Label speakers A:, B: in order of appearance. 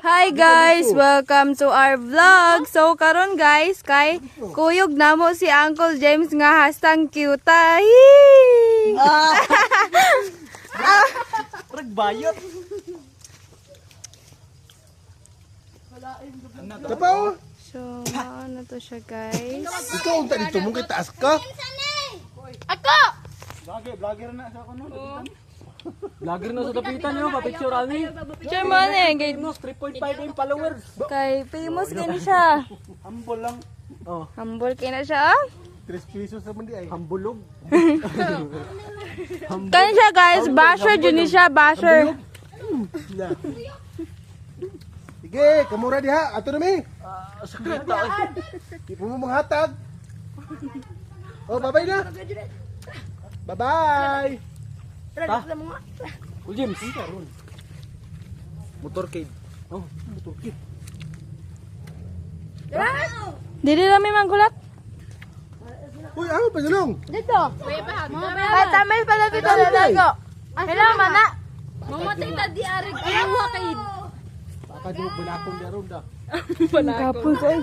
A: Hi guys, welcome to our vlog. So karon guys, kay kuyog namo si Uncle James nga hastang cute.
B: Ragbayot.
C: Tapaw.
A: So, ano to siya guys?
C: Ikaw unta dito mong kay taas ka.
A: Ako!
B: Vlogger na sa kuno. Vlogger na sa dapitan niyo, pa-picture ani.
A: Picture mo na eh. Kay,
B: 3.5 yung followers.
A: kay famous kay na siya.
B: Humble lang. Oh,
A: Humble kay na siya.
C: 3 pesos sa mandi ay.
B: hambulog.
A: Kani siya guys, basher dyan ni siya, basher.
C: Sige, kamura diha. Ato na mi.
B: Sakrita.
C: Di mo manghatag. Oh, bye-bye na. Bye-bye.
B: Cool James. Motorcade. Oh, motorcade.
A: Dili rami manggulat.
C: Uy, ano pa sulong?
A: Dito. Ay, tamay pala dito na lago. Hello, mana. Mamatay na di arig. Ayaw kay.
C: Baka di mo bulakong daron da.
A: Kapon ko ay